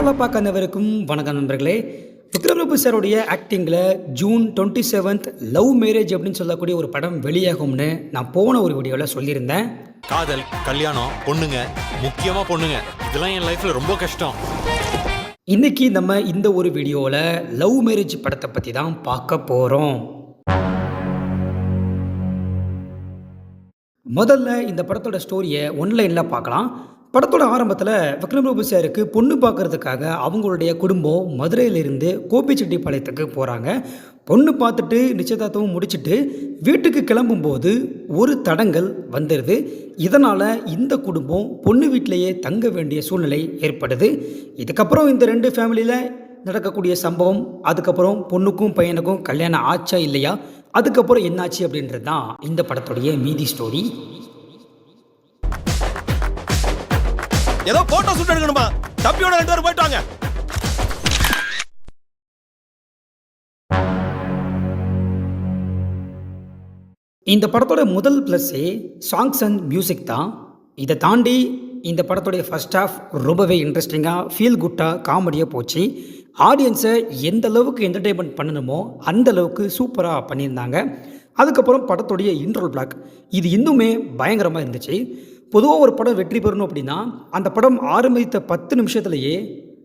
சேனலை பார்க்க அனைவருக்கும் வணக்கம் நண்பர்களே. விக்ரம் பிரபு சாருடைய ஆக்டிங்கில் ஜூன் 27 லவ் மேரேஜ் அப்படின்னு சொல்லக்கூடிய ஒரு படம் வெளியாகும்னு நான் போன ஒரு வீடியோவில் சொல்லியிருந்தேன். காதல், கல்யாணம், பொண்ணுங்க, முக்கியமா பொண்ணுங்க, இதெல்லாம் என் லைஃப்ல ரொம்ப கஷ்டம். இன்னைக்கு நம்ம இந்த ஒரு வீடியோவில் லவ் மேரேஜ் படத்தை பற்றி தான் பார்க்க போகிறோம். முதல்ல இந்த படத்தோட ஸ்டோரியை ஒன்லைனில் பார்க்கலாம். படத்தோட ஆரம்பத்தில் விக்ரம் பிரபு சாருக்கு பொண்ணு பார்க்கறதுக்காக அவங்களுடைய குடும்பம் மதுரையிலிருந்து கோபிச்செட்டிப்பாளையத்துக்கு போகிறாங்க. பொண்ணு பார்த்துட்டு நிச்சயதார்த்தமும் முடிச்சுட்டு வீட்டுக்கு கிளம்பும்போது ஒரு தடங்கல் வந்துடுது. இதனால் இந்த குடும்பம் பொண்ணு வீட்டிலேயே தங்க வேண்டிய சூழ்நிலை ஏற்படுது. இதுக்கப்புறம் இந்த ரெண்டு ஃபேமிலியில் நடக்கக்கூடிய சம்பவம், அதுக்கப்புறம் பொண்ணுக்கும் பையனுக்கும் கல்யாணம் ஆச்சா இல்லையா, அதுக்கப்புறம் என்னாச்சு அப்படின்றது தான் இந்த படத்துடைய மீதி ஸ்டோரி. ஏதோ போட்டோ ஷூட் எடுக்கணுமா? தம்பியோட 2 பேரும் போயிட்டு வாங்க. இந்த படத்தோட முதல் ப்ளஸ்ஸே சாங்ஸ் அண்ட் மியூசிக் தான். இதை தாண்டி இந்த படத்துடைய ஃபர்ஸ்ட் ஹாஃப் ரொம்பவே இன்ட்ரெஸ்டிங்காக, ஃபீல் குட்டாக, காமெடியாக போச்சு. ஆடியன்ஸை எந்த அளவுக்கு என்டர்டெயின்மெண்ட் பண்ணணுமோ அந்த அளவுக்கு சூப்பராக பண்ணியிருந்தாங்க. அதுக்கப்புறம் படத்துடைய இன்ட்ரோல் பிளாக் இது இன்னுமே பயங்கரமாக இருந்துச்சு. பொதுவாக ஒரு படம் வெற்றி பெறணும் அப்படின்னா அந்த படம் ஆரம்பித்த 10 நிமிஷத்துலேயே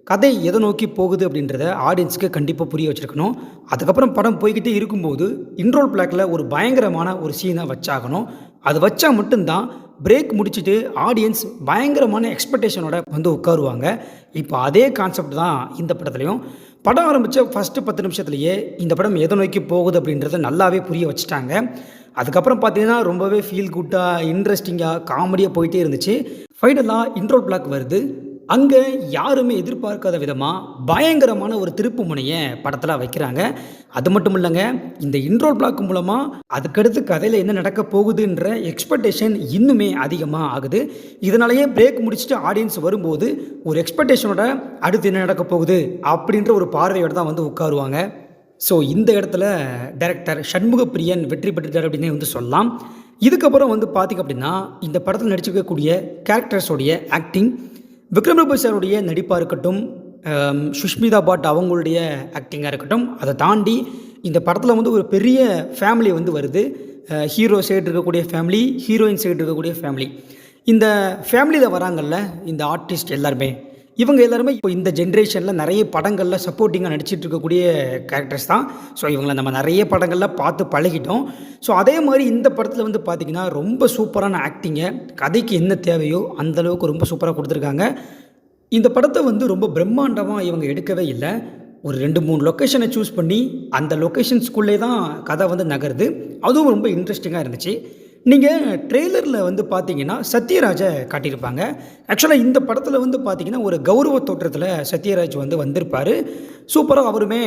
கதை எதை நோக்கி போகுது அப்படின்றத ஆடியன்ஸுக்கு கண்டிப்பாக புரிய வச்சுருக்கணும். அதுக்கப்புறம் படம் போய்கிட்டே இருக்கும்போது இன்ட்ரோல் பிளாக்கில் ஒரு பயங்கரமான ஒரு சீனை வச்சாகணும். அது வச்சா மட்டும்தான் பிரேக் முடிச்சுட்டு ஆடியன்ஸ் பயங்கரமான எக்ஸ்பெக்டேஷனோட வந்து உட்காருவாங்க. இப்போ அதே கான்செப்ட் தான் இந்த படத்துலையும். படம் ஆரம்பித்த ஃபஸ்ட்டு 10 நிமிஷத்துலேயே இந்த படம் எதை நோக்கி போகுது அப்படின்றத நல்லாவே புரிய வச்சுட்டாங்க. அதுக்கப்புறம் பார்த்தீங்கன்னா ரொம்பவே ஃபீல் குட்டாக, இன்ட்ரெஸ்டிங்காக, காமெடியாக போயிட்டே இருந்துச்சு. ஃபைனலாக இன்ட்ரோல் பிளாக் வருது. அங்கே யாருமே எதிர்பார்க்காத விதமாக பயங்கரமான ஒரு திருப்பு முனையை படத்தில் வைக்கிறாங்க. அது மட்டும் இல்லைங்க, இந்த இன்ட்ரோல் பிளாக் மூலமாக அதுக்கடுத்து கதையில் என்ன நடக்க போகுதுன்ற எக்ஸ்பெக்டேஷன் இன்னுமே அதிகமாக ஆகுது. இதனாலேயே பிரேக் முடிச்சுட்டு ஆடியன்ஸ் வரும்போது ஒரு எக்ஸ்பெக்டேஷனோட அடுத்து என்ன நடக்க போகுது அப்படின்ற ஒரு பார்வையோடு தான் வந்து உட்காருவாங்க. ஸோ இந்த இடத்துல டைரக்டர் சண்முகப்பிரியன் வெற்றி பெற்றுட்டார் அப்படின்னே வந்து சொல்லலாம். இதுக்கப்புறம் வந்து பார்த்திங்க அப்படின்னா இந்த படத்தில் நடிச்சிருக்கக்கூடிய கேரக்டர்ஸோடைய ஆக்டிங், விக்ரம் பிரபு சாருடைய நடிப்பாக இருக்கட்டும், சுஷ்மிதா பாட் அவங்களுடைய ஆக்டிங்காக இருக்கட்டும், அதை தாண்டி இந்த படத்தில் வந்து ஒரு பெரிய ஃபேமிலி வந்து வருது. ஹீரோ சைடு இருக்கக்கூடிய ஃபேமிலி, ஹீரோயின் சைடு இருக்கக்கூடிய ஃபேமிலி. இந்த ஃபேமிலியில் வராங்கல்ல இந்த ஆர்டிஸ்ட் எல்லாருமே, இவங்க எல்லாருமே இப்போ இந்த ஜென்ரேஷனில் நிறைய படங்களில் சப்போர்ட்டிங்காக நடிச்சிட்டு இருக்கக்கூடிய கேரக்டர்ஸ் தான். ஸோ இவங்களை நம்ம நிறைய படங்களில் பார்த்து பழகிட்டோம். ஸோ அதே மாதிரி இந்த படத்தில் வந்து பார்த்திங்கன்னா ரொம்ப சூப்பரான ஆக்டிங்கை, கதைக்கு என்ன தேவையோ அந்தளவுக்கு ரொம்ப சூப்பராக கொடுத்துருக்காங்க. இந்த படத்தை வந்து ரொம்ப பிரம்மாண்டமாக இவங்க எடுக்கவே இல்லை. ஒரு 2-3 லொக்கேஷனை சூஸ் பண்ணி அந்த லொக்கேஷன்ஸ்குள்ளே தான் கதை வந்து நகருது. அதுவும் ரொம்ப இன்ட்ரெஸ்டிங்காக இருந்துச்சு. நீங்கள் ட்ரெய்லரில் வந்து பார்த்தீங்கன்னா சத்யராஜை காட்டியிருப்பாங்க. ஆக்சுவலாக இந்த படத்தில் வந்து பார்த்தீங்கன்னா ஒரு கௌரவ தோற்றத்தில் சத்யராஜ் வந்து வந்திருப்பார். சூப்பராக அவருமே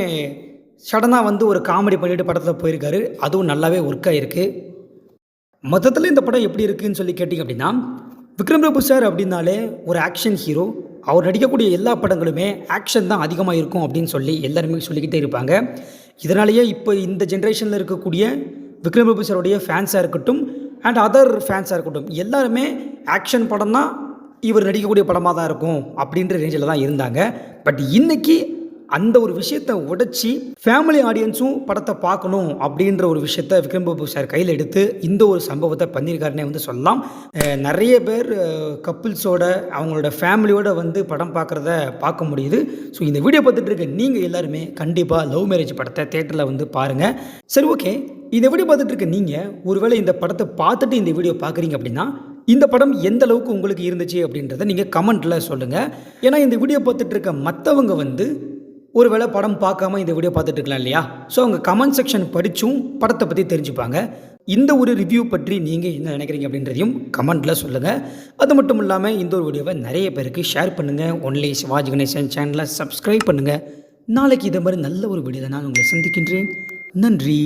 சடனாக வந்து ஒரு காமெடி பண்ணிட்டு படத்தில் போயிருக்காரு. அதுவும் நல்லாவே ஒர்க் ஆகிருக்கு. மொத்தத்தில் இந்த படம் எப்படி இருக்குதுன்னு சொல்லி கேட்டிங்க அப்படின்னா, விக்ரம் பிரபு சார் அப்படின்னாலே ஒரு ஆக்ஷன் ஹீரோ. அவர் நடிக்கக்கூடிய எல்லா படங்களுமே ஆக்ஷன் தான் அதிகமாக இருக்கும் அப்படின்னு சொல்லி எல்லாருமே சொல்லிக்கிட்டே இருப்பாங்க. இதனாலேயே இப்போ இந்த ஜென்ரேஷனில் இருக்கக்கூடிய விக்ரம் பிரபு சாருடைய ஃபேன்ஸாக இருக்கட்டும் அண்ட் அதர் ஃபேன்ஸாக இருக்கட்டும், எல்லாருமே ஆக்ஷன் படம் தான் இவர் நடிக்கக்கூடிய படமாக தான் இருக்கும் அப்படின்ற ரேஞ்சில் தான் இருந்தாங்க. பட் இன்றைக்கி அந்த ஒரு விஷயத்தை உடைச்சி ஃபேமிலி ஆடியன்ஸும் படத்தை பார்க்கணும் அப்படின்ற ஒரு விஷயத்தை விக்ரம் பிரபு சார் கையில் எடுத்து இந்த ஒரு சம்பவத்தை பண்ணியிருக்காருன்னே வந்து சொல்லலாம். நிறைய பேர் கப்புள்ஸோட அவங்களோட ஃபேமிலியோடு வந்து படம் பார்க்குறத பார்க்க முடியுது. ஸோ இந்த வீடியோ பார்த்துட்டு இருக்க நீங்கள் எல்லாருமே கண்டிப்பாக லவ் மேரேஜ் படத்தை தேட்டரில் வந்து பாருங்கள். சரி, ஓகே, இந்த வீடியோ பார்த்துட்டு இருக்க நீங்கள் ஒருவேளை இந்த படத்தை பார்த்துட்டு இந்த வீடியோ பார்க்குறீங்க அப்படின்னா இந்த படம் எந்த அளவுக்கு உங்களுக்கு இருந்துச்சு அப்படின்றத நீங்கள் கமெண்ட்டில் சொல்லுங்கள். ஏன்னா இந்த வீடியோ பார்த்துட்டு இருக்க மற்றவங்க வந்து ஒருவேளை படம் பார்க்காம இந்த வீடியோ பார்த்துட்டு இருக்கலாம் இல்லையா? ஸோ அவங்க கமெண்ட் செக்ஷன் படித்தும் படத்தை பற்றி தெரிஞ்சுப்பாங்க. இந்த ஒரு ரிவ்யூ பற்றி நீங்கள் என்ன நினைக்கிறீங்க அப்படின்றதையும் கமெண்ட்டில் சொல்லுங்கள். அது மட்டும் இல்லாமல் இந்த ஒரு வீடியோவை நிறைய பேருக்கு ஷேர் பண்ணுங்கள். ஒன்லி சிவாஜி கணேசன் சேனலை சப்ஸ்கிரைப் பண்ணுங்கள். நாளைக்கு இதே மாதிரி நல்ல ஒரு வீடியோ நான் உங்களை சந்திக்கின்றேன். நன்றி.